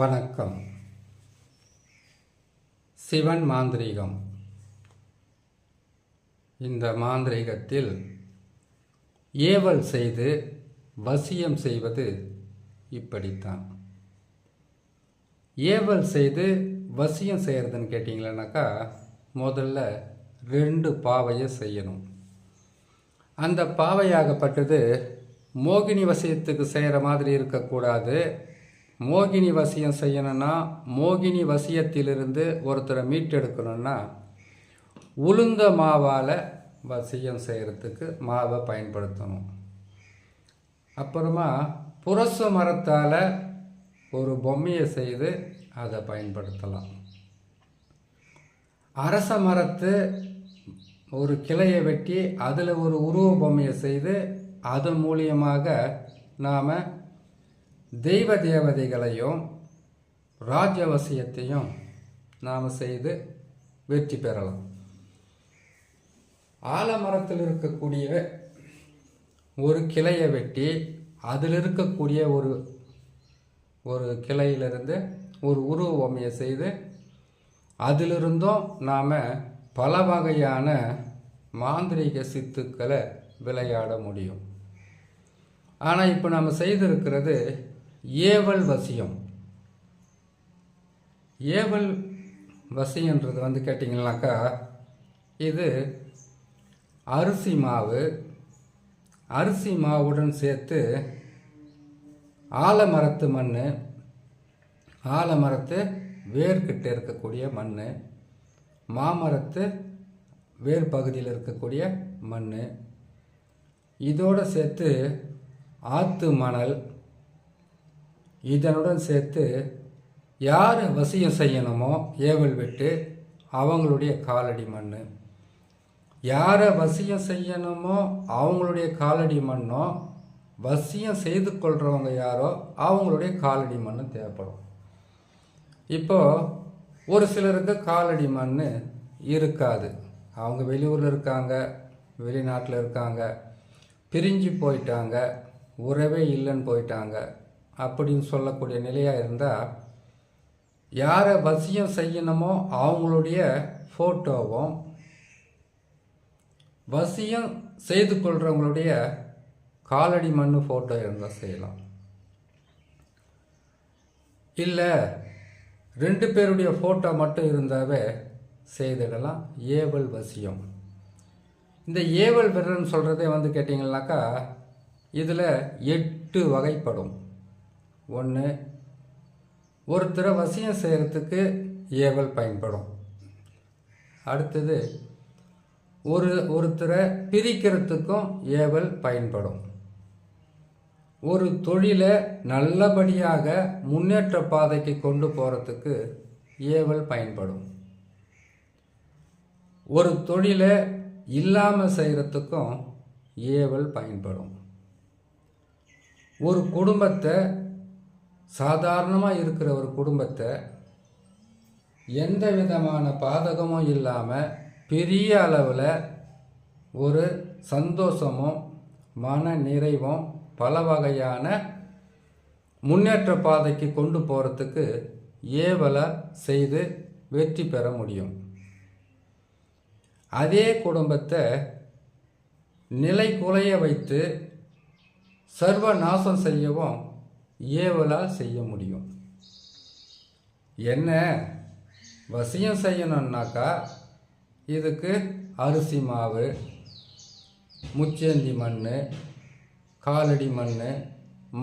வணக்கம். சிவன் மாந்திரீகம். இந்த மாந்திரீகத்தில் ஏவல் செய்து வசியம் செய்வது இப்படித்தான். ஏவல் செய்து வசியம் செய்கிறதுன்னு கேட்டிங்களேனாக்கா, முதல்ல 2 பாவையை செய்யணும். அந்த பாவையாகப்பட்டது மோகினி வசியத்துக்கு செய்கிற மாதிரி இருக்கக்கூடாது. மோகினி வசியம் செய்யணும்னா, மோகினி வசியத்திலிருந்து ஒருத்தரை மீட்டெடுக்கணும்னா, உளுந்த மாவால் வசியம் செய்கிறதுக்கு மாவை பயன்படுத்தணும். அப்புறமா புரச மரத்தால் ஒரு பொம்மையை செய்து அதை பயன்படுத்தலாம். அரச மரத்து ஒரு கிளையை வெட்டி அதில் ஒரு உருவ பொம்மையை செய்து அதன் மூலியமாக நாம் தெய்வ தேவதைகளையும் ராஜவசியத்தையும் நாம் செய்து வெற்றி பெறலாம். ஆலமரத்தில் இருக்கக்கூடிய ஒரு கிளையை வெட்டி அதில் இருக்கக்கூடிய ஒரு கிளையிலிருந்து ஒரு உருவ பொம்மையை செய்து அதிலிருந்தும் நாம் பல வகையான மாந்திரீக சித்துக்களை விளையாட முடியும். ஆனால் இப்போ நம்ம செய்திருக்கிறது ஏவல் வசியம். ஏவல் வசியன்றது கேட்டிங்கனாக்கா, இது அரிசி மாவுடன் சேர்த்து ஆலமரத்து மண், ஆலமரத்து வேர்கிட்ட இருக்கக்கூடிய மண், மாமரத்து வேர் பகுதியில் இருக்கக்கூடிய மண், இதோடு சேர்த்து ஆற்று மணல், இதனுடன் சேர்த்து யார் வசியம் செய்யணுமோ ஏவல் விட்டு அவங்களுடைய காலடி மண், யாரை வசியம் செய்யணுமோ அவங்களுடைய காலடி மண்ணோ, வசியம் செய்து கொள்கிறவங்க யாரோ அவங்களுடைய காலடி மண் தேவைப்படும். இப்போது ஒரு சிலருக்கு காலடி மண் இருக்காது. அவங்க வெளியூரில் இருக்காங்க, வெளிநாட்டில் இருக்காங்க, பிரிஞ்சு போயிட்டாங்க, உறவே இல்லைன்னு போயிட்டாங்க அப்படின்னு சொல்லக்கூடிய நிலையாக இருந்தால், யாரை வசியம் செய்யணுமோ அவங்களுடைய ஃபோட்டோவும் வசியம் செய்து கொள்கிறவங்களுடைய காலடி மண் ஃபோட்டோ இருந்தால் செய்யலாம். இல்லை 2 பேருடைய ஃபோட்டோ மட்டும் இருந்தாவே செய்திடலாம். ஏவல் வசியம். இந்த ஏவல் விரல்னு சொல்கிறதே கேட்டிங்கன்னாக்கா, இதில் 8 வகைப்படும். 1, ஒருத்தரை வசியம் செய்கிறதுக்கு ஏவல் பயன்படும். அடுத்தது ஒருத்தரை பிரிக்கிறதுக்கும் ஏவல் பயன்படும். ஒரு தொழிலை நல்லபடியாக முன்னேற்ற பாதைக்கு கொண்டு போகிறதுக்கு ஏவல் பயன்படும். ஒரு தொழிலை இல்லாமல் செய்கிறதுக்கும் ஏவல் பயன்படும். ஒரு குடும்பத்தை, சாதாரணமாக இருக்கிற ஒரு குடும்பத்தை எந்த விதமான பாதகமும் இல்லாமல் பெரிய அளவில் ஒரு சந்தோஷமும் மன நிறைவும் பல வகையான முன்னேற்ற பாதைக்கு கொண்டு போகிறதுக்கு ஏவலை செய்து வெற்றி பெற முடியும். அதே குடும்பத்தை நிலை குலைய வைத்து சர்வ நாசம் செய்யவும் ஏவலால் செய்ய முடியும். என்ன வசியம் செய்யணும்னாக்கா, இதுக்கு அரிசி மாவு, முச்சேந்தி மண், காலடி மண்,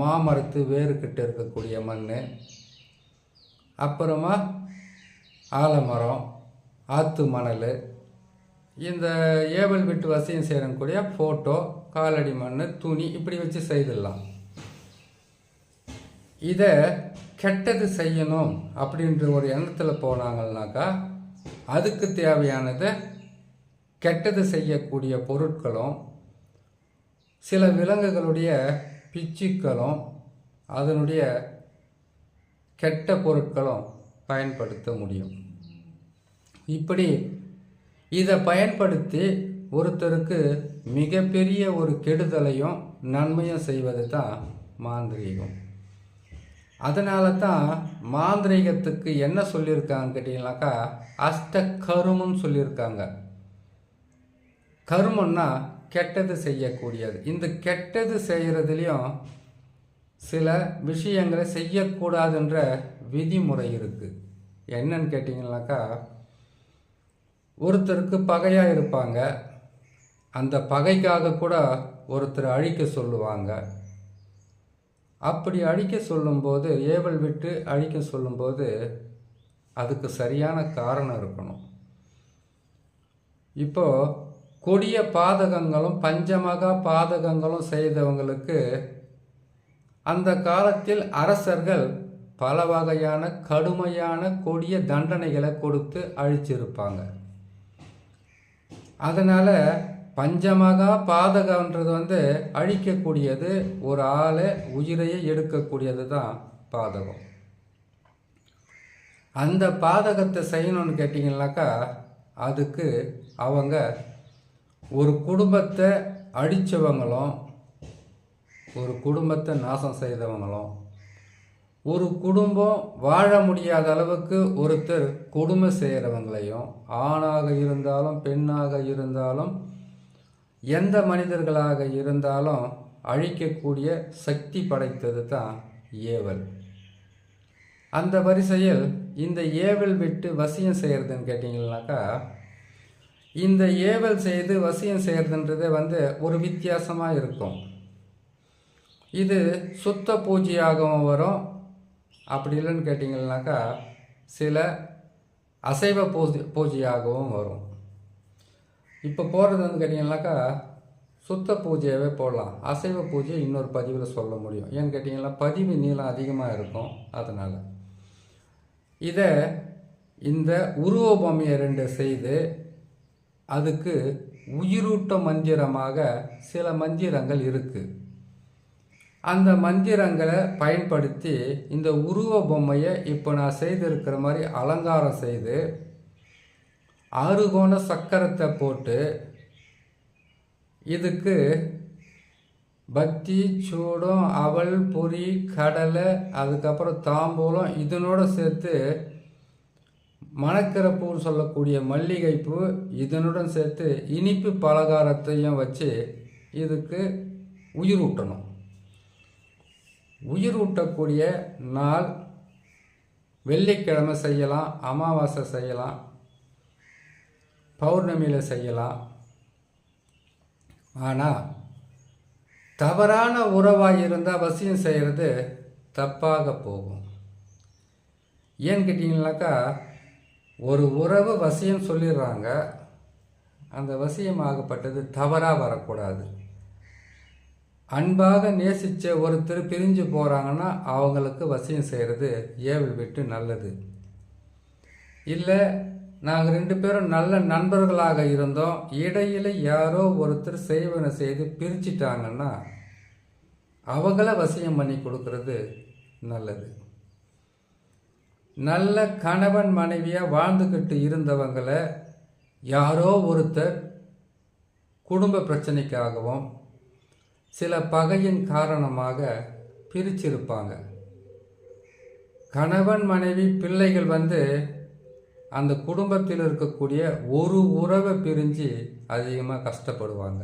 மாமரத்து வேறுகிட்ட இருக்கக்கூடிய மண், அப்புறமா ஆலமரம், ஆற்று மணல், இந்த ஏவல் விட்டு வசியம் செய்யக்கூடிய ஃபோட்டோ, காலடி மண், துணி இப்படி வச்சு செய்திடலாம். இதை கெட்டது செய்யணும் அப்படின்ற ஒரு எண்ணத்தில் போனாங்கன்னாக்கா, அதுக்கு தேவையானதை கெட்டது செய்யக்கூடிய பொருட்களும் சில விலங்குகளுடைய பிச்சுக்களும் அதனுடைய கெட்ட பொருட்களும் பயன்படுத்த முடியும். இப்படி இதை பயன்படுத்தி ஒருத்தருக்கு மிகப்பெரிய ஒரு கெடுதலையும் நன்மையும் செய்வது தான் மாந்திரீகம். அதனால தான் மாந்திரீகத்துக்கு என்ன சொல்லியிருக்காங்கன்னு கேட்டிங்கனாக்கா அஷ்ட கருமம்னு சொல்லியிருக்காங்க. கருமம்னா கெட்டது செய்யக்கூடியது. இந்த கெட்டது செய்கிறதுலையும் சில விஷயங்களை செய்யக்கூடாதுன்ற விதிமுறை இருக்குது. என்னன்னு கேட்டிங்கனாக்கா, ஒருத்தருக்கு பகையாக இருப்பாங்க, அந்த பகைக்காக கூட ஒருத்தர் அழிக்க சொல்லுவாங்க. அப்படி அழிக்க சொல்லும்போது, ஏவல் விட்டு அழிக்க சொல்லும்போது அதுக்கு சரியான காரணம் இருக்கணும். இப்போது கொடிய பாதகங்களும் பஞ்சமகா பாதகங்களும் செய்தவங்களுக்கு அந்த காலத்தில் அரசர்கள் பல வகையான கடுமையான கொடிய தண்டனைகளை கொடுத்து அழிச்சிருப்பாங்க. அதனால் பஞ்சமகா பாதகன்றது அழிக்கக்கூடியது, ஒரு ஆளை உயிரையே எடுக்கக்கூடியது தான் பாதகம். அந்த பாதகத்தை செய்யணும்னு கேட்டிங்கனாக்கா அதுக்கு அவங்க ஒரு குடும்பத்தை அழித்தவங்களும், ஒரு குடும்பத்தை நாசம் செய்தவங்களும், ஒரு குடும்பம் வாழ முடியாத அளவுக்கு ஒருத்தர் கொடுமை செய்கிறவங்களையும், ஆணாக இருந்தாலும் பெண்ணாக இருந்தாலும் எந்த மனிதர்களாக இருந்தாலும் அழிக்கக்கூடிய சக்தி படைத்தது தான் ஏவல். அந்த வரிசையில் இந்த ஏவல் விட்டு வசியம் செய்கிறதுன்னு கேட்டிங்கனாக்கா, இந்த ஏவல் செய்து வசியம் செய்கிறதுன்றது ஒரு வித்தியாசமாக இருக்கும். இது சுத்த பூஜையாகவும் வரும். அப்படி இல்லைன்னு கேட்டிங்கனாக்கா சில அசைவ பூஜையாகவும் வரும். இப்போ போடுறது கேட்டிங்கனாக்கா சுத்த பூஜையாகவே போடலாம். அசைவ பூஜையை இன்னொரு பதிவில் சொல்ல முடியும். ஏன்னு கேட்டிங்கன்னா பதிவு நீளம் அதிகமாக இருக்கும். அதனால் இதை இந்த உருவ பொம்மையை 2 செய்து அதுக்கு உயிரூட்ட மந்திரமாக சில மந்திரங்கள் இருக்குது. அந்த மந்திரங்களை பயன்படுத்தி இந்த உருவ பொம்மையை இப்போ நான் செய்திருக்கிற மாதிரி அலங்காரம் செய்து ஆறுகோண சக்கரத்தை போட்டு இதுக்கு பத்தி, சூடம், அவல், பொரி, கடலை, அதுக்கப்புறம் தாம்பூலம், இதனோடு சேர்த்து மணக்கிற பூன்னு சொல்லக்கூடிய மல்லிகைப்பூ, இதனுடன் சேர்த்து இனிப்பு பலகாரத்தையும் வச்சு இதுக்கு உயிர் ஊட்டணும். உயிர் ஊட்டக்கூடிய நாள் வெள்ளிக்கிழமை செய்யலாம், அமாவாசை செய்யலாம், பௌர்ணமியில் செய்யலாம். ஆனால் தவறான உறவாக இருந்தால் வசியம் செய்கிறது தப்பாக போகும். ஏன்னு கேட்டிங்கனாக்கா ஒரு உறவு வசியம் சொல்லிடுறாங்க, அந்த வசியமாகப்பட்டது தவறாக வரக்கூடாது. அன்பாக நேசித்த ஒருத்தர் பிரிஞ்சு போகிறாங்கன்னா அவங்களுக்கு வசியம் செய்கிறது ஏவல் விட்டு நல்லது. இல்லை நாங்கள் 2 பேரும் நல்ல நண்பர்களாக இருந்தோம், இடையில் யாரோ ஒருத்தர் செய்வனை செய்து பிரிச்சிட்டாங்கன்னா அவங்கள வசியம் பண்ணி கொடுக்கறது நல்லது. நல்ல கணவன் மனைவியாக வாழ்ந்துக்கிட்டு இருந்தவங்களை யாரோ ஒருத்தர் குடும்ப பிரச்சனைக்காகவும் சில பகையின் காரணமாக பிரிச்சிருப்பாங்க. கணவன் மனைவி பிள்ளைகள் அந்த குடும்பத்தில் இருக்கக்கூடிய ஒரு உறவை பிரிஞ்சு அதிகமாக கஷ்டப்படுவாங்க.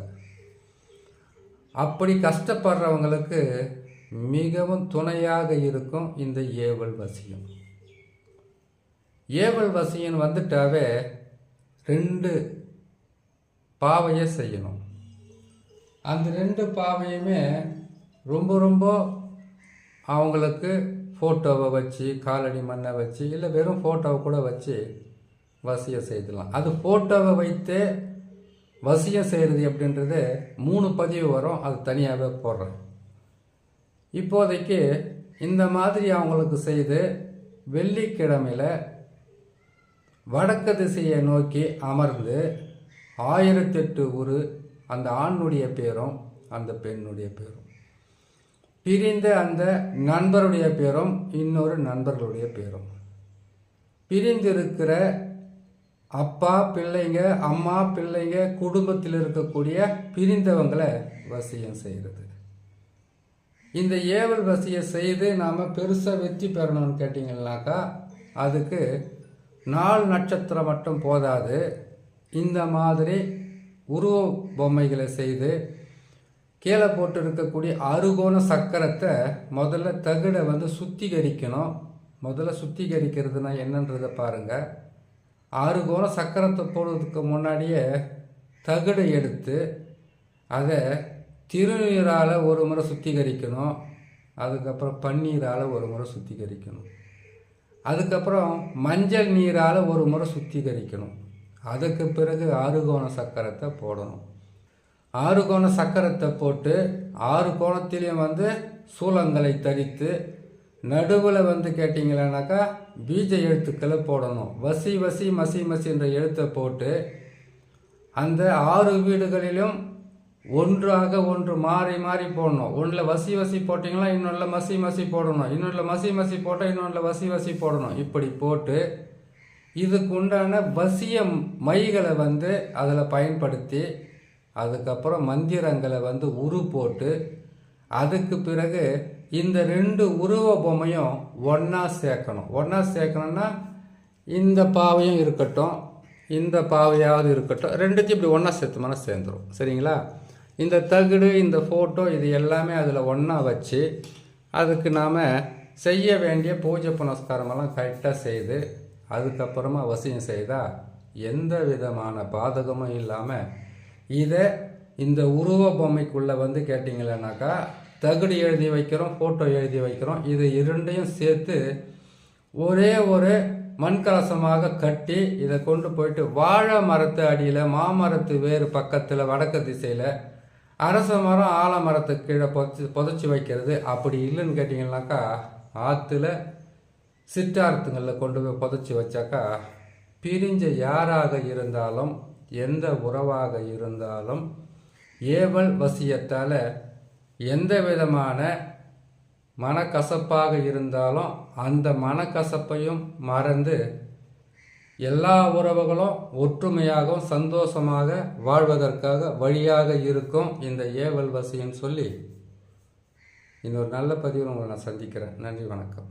அப்படி கஷ்டப்படுறவங்களுக்கு மிகவும் துணையாக இருக்கும் இந்த ஏவல் வசியம். ஏவல் வசியம் வந்துட்டாவே 2 பாவையை செய்யணும். அந்த 2 பாவையுமே ரொம்ப ரொம்ப அவங்களுக்கு ஃபோட்டோவை வச்சு, காலடி மண்ணை வச்சு, இல்லை வெறும் ஃபோட்டோவை கூட வச்சு வசியம் செய்துடலாம். அது ஃபோட்டோவை வைத்து வசியம் செய்கிறது அப்படின்றது 3 பதிவு வரும், அது தனியாகவே போடுறேன். இப்போதைக்கு இந்த மாதிரி அவங்களுக்கு செய்து வெள்ளிக்கிழமையில் வடக்கு திசையை நோக்கி அமர்ந்து 1008 உரு, அந்த ஆணுடைய பேரும் அந்த பெண்ணுடைய பேரும், பிரிந்த அந்த நண்பருடைய பேரும் இன்னொரு நண்பர்களுடைய பேரும், பிரிந்திருக்கிற அப்பா பிள்ளைங்க, அம்மா பிள்ளைங்க, குடும்பத்தில் இருக்கக்கூடிய பிரிந்தவங்களை வசியம் செய்கிறது. இந்த ஏவல் வசியை செய்து நாம் பெருசாக வெற்றி பெறணும்னு கேட்டிங்கன்னாக்கா அதுக்கு 4 நட்சத்திரம் மட்டும் போதாது. இந்த மாதிரி உருவ பொம்மைகளை செய்து கீழே போட்டு இருக்கக்கூடிய அறுகோண சக்கரத்தை முதல்ல தகுடை சுத்திகரிக்கணும். முதல்ல சுத்திகரிக்கிறதுனா என்னன்றதை பாருங்கள். அறுகோண சக்கரத்தை போடுறதுக்கு முன்னாடியே தகுடை எடுத்து அதை திருநீரால் ஒரு முறை சுத்திகரிக்கணும். அதுக்கப்புறம் பன்னீரால் ஒரு முறை சுத்திகரிக்கணும். அதுக்கப்புறம் மஞ்சள் நீரால் ஒரு முறை சுத்திகரிக்கணும். அதுக்கு பிறகு ஆறுகோண சக்கரத்தை போடணும். ஆறுகோண சக்கரத்தை போட்டு 6 கோணத்திலையும் சூலங்களை தரித்து நடுவில் கேட்டிங்களானாக்கா பீஜ எழுத்துக்களை போடணும். வசி வசி மசி மசி என்ற எழுத்தை போட்டு அந்த 6 வீடுகளிலும் ஒன்றாக ஒன்று மாறி மாறி போடணும். ஒன்றில் வசி வசி போட்டிங்களா இன்னொன்றில் மசி மசி போடணும். இன்னொன்றில் மசி மசி போட்டால் இன்னொன்றில் வசி வசி போடணும். இப்படி போட்டு இதுக்கு உண்டான வசிய மைகளை அதில் பயன்படுத்தி அதுக்கப்புறம் மந்திரங்களை உரு போட்டு அதுக்கு பிறகு இந்த 2 உருவ பொம்மையும் ஒன்றா சேர்க்கணும். ஒன்றா சேர்க்கணும்னா இந்த பாவையும் இருக்கட்டும், இந்த பாவையாவது இருக்கட்டும், ரெண்டுத்தையும் இப்படி ஒன்றா சேர்த்துமானா சேர்ந்துடும். சரிங்களா? இந்த தகுடு, இந்த ஃபோட்டோ, இது எல்லாமே அதில் ஒன்றா வச்சு அதுக்கு நாம் செய்ய வேண்டிய பூஜை புனஸ்காரமெல்லாம் கரெக்டாக செய்து அதுக்கப்புறமா வசியம் செய்தால் எந்த விதமான பாதகமும் இல்லாமல் இதை இந்த உருவ பொம்மைக்குள்ளே கேட்டிங்களேனாக்கா தகுடு எழுதி வைக்கிறோம், ஃபோட்டோ எழுதி வைக்கிறோம். இது இரண்டையும் சேர்த்து ஒரே ஒரு மண்கலசமாக கட்டி இதை கொண்டு போயிட்டு வாழை மரத்து அடியில், மாமரத்து வேறு பக்கத்தில் வடக்கு திசையில், அரச மரம் ஆலமரத்துக்கு கீழே புதைச்சி வைக்கிறது. அப்படி இல்லைன்னு கேட்டிங்கன்னாக்கா ஆற்றுல சிற்றார்த்துங்களில் கொண்டு போய் புதைச்சி வச்சாக்கா பிரிஞ்ச யாராக இருந்தாலும் எந்த உறவாக இருந்தாலும் ஏவல் வசியத்தால் எந்த விதமான மனக்கசப்பாக இருந்தாலும் அந்த மனக்கசப்பையும் மறந்து எல்லா உறவுகளும் ஒற்றுமையாகவும் சந்தோஷமாக வாழ்வதற்காக வழியாக இருக்கும் இந்த ஏவல் வசியம் சொல்லி இன்னொரு நல்ல பதிவில் உங்களை நான் சந்திக்கிறேன். நன்றி, வணக்கம்.